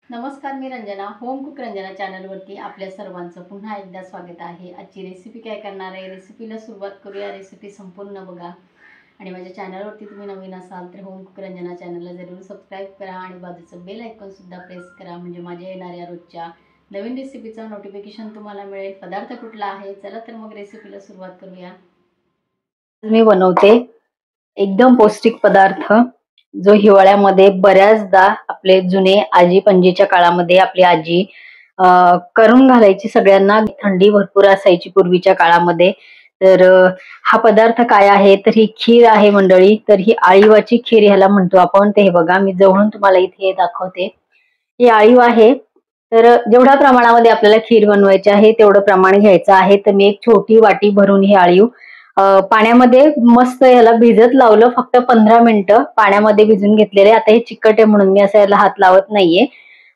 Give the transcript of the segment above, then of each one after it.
नमस्कार, मी Ranjana. Home cook Ranjana चॅनलवरती आपल्या सर्वांचं पुन्हा एकदा स्वागत आहे. आजची रेसिपी काय करणार आहे, रेसिपीला सुरुवात करूया. रेसिपी संपूर्ण बघा आणि माझ्या चॅनलवरती तुम्ही नवीन असाल तर होम कुक रंजना चॅनलला जरूर सबस्क्राईब करा आणि बाजूचं बेल आयकॉनसुद्धा प्रेस करा, म्हणजे माझ्या येणाऱ्या रोजच्या नवीन रेसिपीचा नोटिफिकेशन तुम्हाला मिळेल. पदार्थ कुठला आहे, चला तर मग रेसिपीला सुरुवात करूया. मी बनवते एकदम पौष्टिक पदार्थ, जो हिवाळ्यामध्ये बऱ्याचदा आपले जुने आजी पणजीच्या काळामध्ये आपली आजी करून घालायची. सगळ्यांना थंडी भरपूर असायची पूर्वीच्या काळामध्ये. तर हा पदार्थ काय आहे, तर ही खीर आहे मंडळी. तर ही आळीवाची खीर ह्याला म्हणतो आपण. ते हे बघा, मी जवळून तुम्हाला इथे दाखवते. ही आळीव आहे. तर जेवढ्या प्रमाणामध्ये आपल्याला खीर बनवायची आहे तेवढं प्रमाण घ्यायचं आहे. तर मी एक छोटी वाटी भरून ही आळीव पाण्यामध्ये मस्त याला भिजत लावलं. फक्त 15 मिनिटं पाण्यामध्ये भिजून घेतलेले. आता हे चिकट आहे म्हणून मी असं याला हात लावत नाहीये.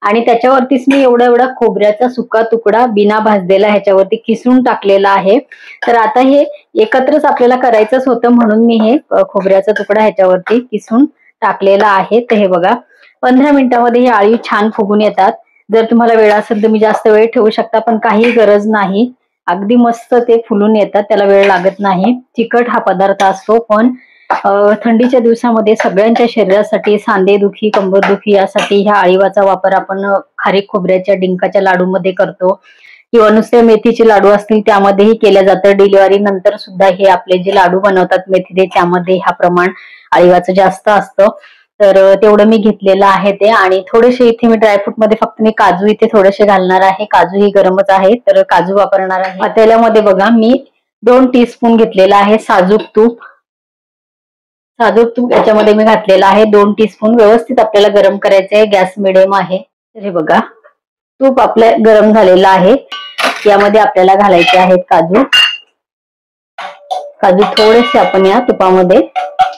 आणि त्याच्यावरतीच मी एवढा खोबऱ्याचा सुका तुकडा बिना भाजलेला ह्याच्यावरती किसून टाकलेला आहे. तर आता हे एकत्रच आपल्याला करायचंच होतं म्हणून मी हे खोबऱ्याचा तुकडा ह्याच्यावरती किसून टाकलेला आहे. तर हे बघा, 15 मिनिटांमध्ये ही आळी छान फुगून येतात. जर तुम्हाला वेळ असेल तर मी जास्त वेळ ठेवू शकता, पण काही गरज नाही. अगदी मस्त ते फुलून येतात, त्याला वेळ लागत नाही. चिकट हा पदार्थ असतो, पण थंडीच्या दिवसामध्ये सगळ्यांच्या शरीरासाठी सांधेदुखी, कंबरदुखी यासाठी ह्या आळीवाचा वापर आपण खारीक खोबऱ्याच्या डिंकाच्या लाडूमध्ये करतो, किंवा नुसते मेथीचे लाडू असतील त्यामध्येही केल्या जातं. डिलिव्हरी नंतर सुद्धा हे आपले जे लाडू बनवतात मेथीचे, त्यामध्ये हा प्रमाण आळीवाचं जास्त असतं. तर तेवढं मी घेतलेलं आहे ते. आणि थोडेसे इथे मी ड्रायफ्रूट मध्ये फक्त मी काजू इथे थोडेसे घालणार आहे. काजू ही गरमच आहे, तर काजू वापरणार आहे. पातेल्यामध्ये बघा, मी 2 टीस्पून घेतलेला आहे साजूक तूप. साजूक तूप याच्यामध्ये मी घातलेला आहे 2 टीस्पून. व्यवस्थित आपल्याला गरम करायचं आहे. गॅस मिडियम आहे. तर हे बघा, तूप आपलं गरम झालेलं आहे. यामध्ये आपल्याला घालायचे आहेत काजू. काजू थोडेसे आपण या तुपामध्ये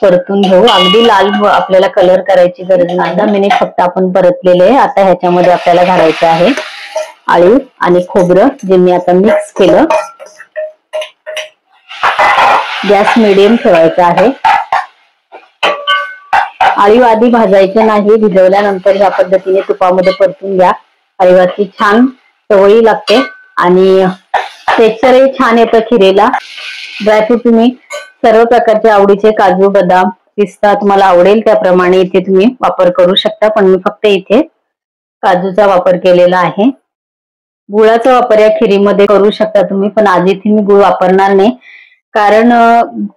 परतून घेऊ. अगदी लाल आपल्याला कलर करायची गरज नाही. 10 मिनिट फक्त आपण परतलेले आहे. आता ह्याच्यामध्ये आपल्याला घालायचं आहे आळीव आणि खोबरं, जे मी आता मिक्स केलं. गॅस मिडियम ठेवायचा आहे. आळीव आधी भाजायचे नाही, भिजवल्यानंतर ह्या पद्धतीने तुपामध्ये परतून घ्या. आळीवाची छान चवळी लागते आणि टेक्स्चरही छान येतं खिरेला. ड्रायफ्रूट तुम्ही सर्व प्रकारचे आवडीचे काजू, बदाम, पिस्ता तुम्हाला आवडेल त्याप्रमाणे इथे तुम्ही वापर करू शकता, पण मी फक्त इथे काजूचा वापर केलेला आहे. गुळाचा वापर या खिरीमध्ये करू शकता तुम्ही, पण आज इथे मी गुळ वापरणार नाही, कारण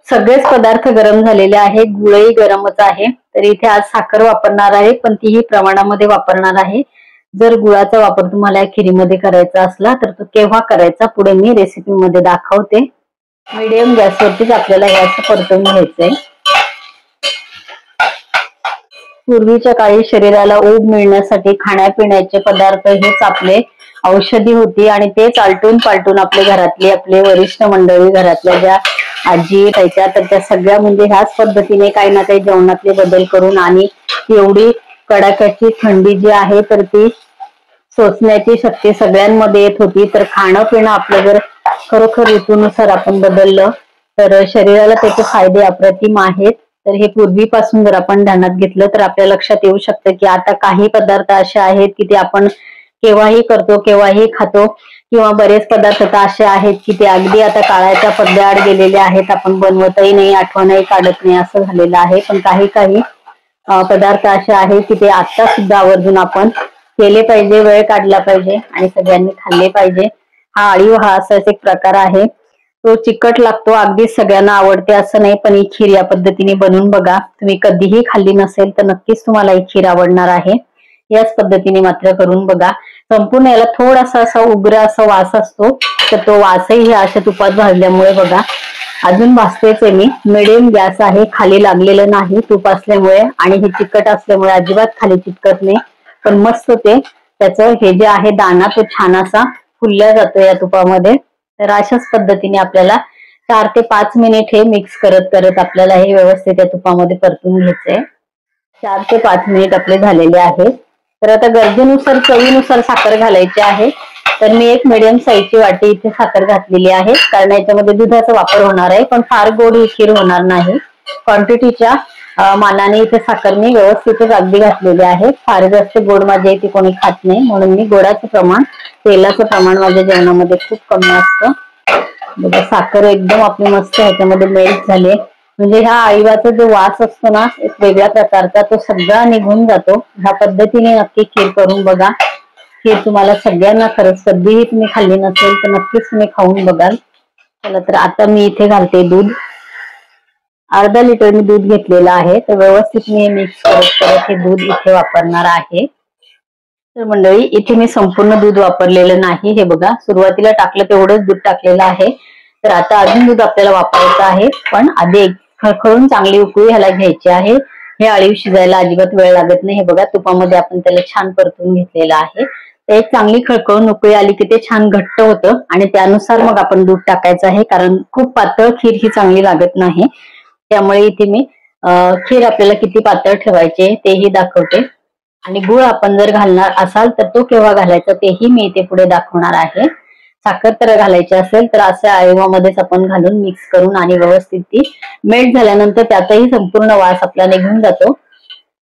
सगळेच पदार्थ गरम झालेले आहे. गुळही गरमच आहे. तर इथे आज साखर वापरणार आहे, पण तीही प्रमाणामध्ये वापरणार आहे. जर गुळाचा वापर तुम्हाला या खिरीमध्ये करायचा असला तर तो केव्हा करायचा पुढे मी रेसिपीमध्ये दाखवते. मीडियम गॅसवरतीच आपल्याला हे असं परतून घ्यायचंय. पूर्वीच्या काळी शरीराला ऊब मिळण्यासाठी खाण्यापिण्याचे पदार्थ हेच आपले औषधी होती, आणि तेच आलटून पालटून आपले घरातले आपले वरिष्ठ मंडळी, घरातल्या ज्या आजी यायच्या, तर त्या सगळ्या म्हणजे ह्याच पद्धतीने काही ना काही जेवणातले बदल करून, आणि एवढी कडाक्याची थंडी जी आहे तर ती सोसण्याची शक्ती सगळ्यांमध्ये येत होती. तर खाणं पिणं आपलं जर खरोखर ऋतूनुसार आपण बदललं तर शरीराला त्याचे फायदे अप्रतिम आहेत. तर हे पूर्वीपासून जर आपण ध्यानात घेतलं तर आपल्या लक्षात येऊ शकतं की आता काही पदार्थ असे आहेत की ते आपण केव्हाही करतो, केव्हाही खातो, किंवा बरेच पदार्थ आता असे आहेत की ते अगदी आता काळाच्या पडद्याआड गेलेले आहेत. आपण बनवतही नाही, आठवणही काढत नाही, असं झालेलं आहे. पण काही काही पदार्थ असे आहेत की ते आता सुद्धा आवर्जून आपण केले पाहिजे, वेळ काढला पाहिजे आणि सगळ्यांनी खाल्ले पाहिजे. हा आळीव हा असाच एक प्रकार आहे. तो चिकट लागतो, अगदी सगळ्यांना आवडते असं नाही, पण ही खीर या पद्धतीने बनवून बघा. तुम्ही कधीही खाल्ली नसेल तर नक्कीच तुम्हाला ही खीर आवडणार आहे. याच पद्धतीने मात्र करून बघा. संपूर्ण याला थोडासा असा उग्र असा वास असतो, तर तो वासही हे अशा तुपात भाजल्यामुळे बघा अजून भाजतेच आहे. मी मिडियम गॅस आहे, खाली लागलेलं नाही तूप असल्यामुळे, आणि हे चिकट असल्यामुळे अजिबात खाली चिटकत नाही. पण मस्त ते त्याचं हे जे आहे दाणा तो छान असा फुलल्या जातो या तुपामध्ये. तर अशाच पद्धतीने आपल्याला 4 ते 5 मिनिट हे मिक्स करत करत आपल्याला हे व्यवस्थित त्या तुपामध्ये परतून घ्यायचंय. 4 ते 5 मिनिट आपले झालेले आहेत. तर आता गरजेनुसार, चवीनुसार साखर घालायची आहे. तर मी एक मिडियम साईजची वाटी इथे साखर घातलेली आहे, कारण याच्यामध्ये दुधाचा वापर होणार आहे, पण फार गोड ही खीर होणार नाही. क्वांटिटीच्या मानाने इथे साखर मी व्यवस्थितच अगदी घातलेली आहे. फार जास्त गोड माझ्या इथे कोणी खात नाही, म्हणून मी गोडाचं प्रमाण, तेलाचं प्रमाण माझ्या जेवणामध्ये खूप कमी असतं. बघा साखर एकदम आपली मस्त ह्याच्यामध्ये मेल्ट झाली, म्हणजे ह्या आळीवाचा जो वास असतो ना एक वेगळ्या प्रकारचा, तो सगळा निघून जातो. ह्या पद्धतीने नक्की खीर करून बघा. खीर तुम्हाला सगळ्यांना, खरंच कधीही तुम्ही खाल्ली नसेल तर नक्कीच तुम्ही खाऊन बघाल. चला तर आता मी इथे घालते दूध. अर्धा लिटर मी दूध घेतलेलं आहे, तर व्यवस्थित मी मिक्स करत करत हे दूध इथे वापरणार आहे. तर मंडळी इथे मी संपूर्ण दूध वापरलेलं नाही. हे बघा सुरुवातीला टाकलं तेवढंच दूध टाकलेलं आहे. तर आता अजून दूध आपल्याला वापरायचं आहे, पण आधी खळखळून चांगली उकळी ह्याला घ्यायची आहे. हे अळीव शिजायला अजिबात वेळ लागत नाही. हे बघा तुपामध्ये आपण त्याला छान परतून घेतलेलं आहे. तर एक चांगली खळखळून उकळी आली की ते छान घट्ट होतं, आणि त्यानुसार मग आपण दूध टाकायचं आहे, कारण खूप पातळ खीर ही चांगली लागत नाही. त्यामुळे इथे मी खीर आपल्याला किती पातळ ठेवायचे तेही दाखवते. आणि गुळ आपण जर घालणार असाल तर तो केव्हा घालायचा तेही मी इथे पुढे दाखवणार आहे. साखर तर घालायची असेल तर अशा आळीवामध्येच आपण घालून मिक्स करून आणि व्यवस्थित ती मेल्ट झाल्यानंतर त्यातही संपूर्ण वास आपला निघून जातो.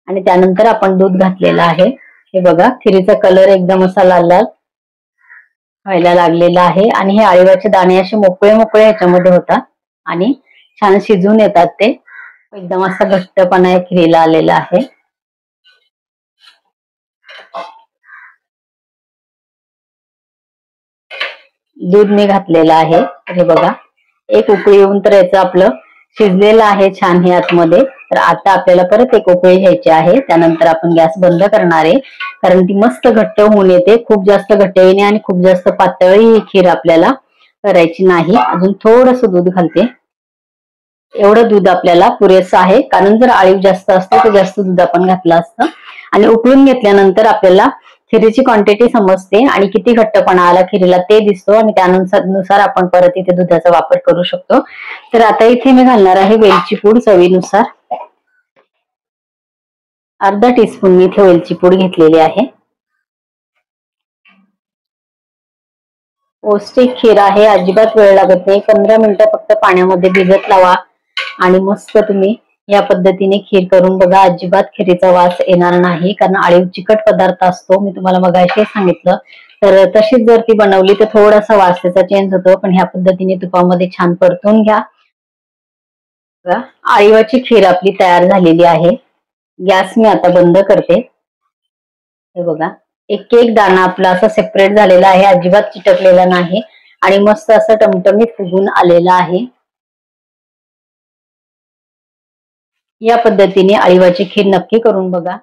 आणि त्यानंतर आपण दूध घातलेलं आहे. हे बघा खिरीचा कलर एकदम असा लाल लाल व्हायला लागलेला आहे, आणि हे आळीवाचे दाणे असे मोकळे मोकळे ह्याच्यामध्ये होतात आणि छान शिजून येतात. ते एकदम असा घट्टपणा या खिरीला आलेला आहे. दूध मी घातलेलं आहे. हे बघा एक उकळी येऊन तर याचं आपलं शिजलेलं आहे छान हे आतमध्ये. तर आता आपल्याला परत एक उकळी घ्यायची आहे, त्यानंतर आपण गॅस बंद करणार आहे, कारण ती मस्त घट्ट होऊन येते. खूप जास्त घट्ट येणे आणि खूप जास्त पातळी ही खीर आपल्याला करायची नाही. अजून थोडंसं दूध घालते. एवढं दूध आपल्याला पुरेसं आहे, कारण जर आळीव जास्त असतं तर जास्त दूध आपण घातलं असतं. आणि उकळून घेतल्यानंतर आपल्याला खिरीची क्वांटिटी समजते आणि किती घट्टपणा आला खिरीला ते दिसतो, आणि त्यानुसार आपण परत इथे दुधाचा वापर करू शकतो. तर आता इथे मी घालणार आहे वेलची पूड चवीनुसार. अर्धा टीस्पून मी इथे वेलची पूड घेतलेली आहे. पौष्टिक खीर आहे, अजिबात वेळ लागत नाही. 15 मिनिटं फक्त पाण्यामध्ये भिजत लावा आणि मस्त तुम्ही या पद्धतीने खीर करून बघा. अजिबात खिरीचा वास येणार नाही, कारण आळीव चिकट पदार्थ असतो, मी तुम्हाला मगाशी सांगितलं. तर तशीच जर ती बनवली तर थोडासा वास त्याचा चेंज होतो, पण ह्या पद्धतीने तुपामध्ये छान परतून घ्या. आळीवाची खीर आपली तयार झालेली आहे. गॅस मी आता बंद करते. हे बघा एक एक दाणा आपला असा सेपरेट झालेला आहे, अजिबात चिटकलेला नाही, आणि मस्त असं टमटमीत फुगून आलेला आहे. या पद्धतीने आळीवाची खीर नक्की करून बघा.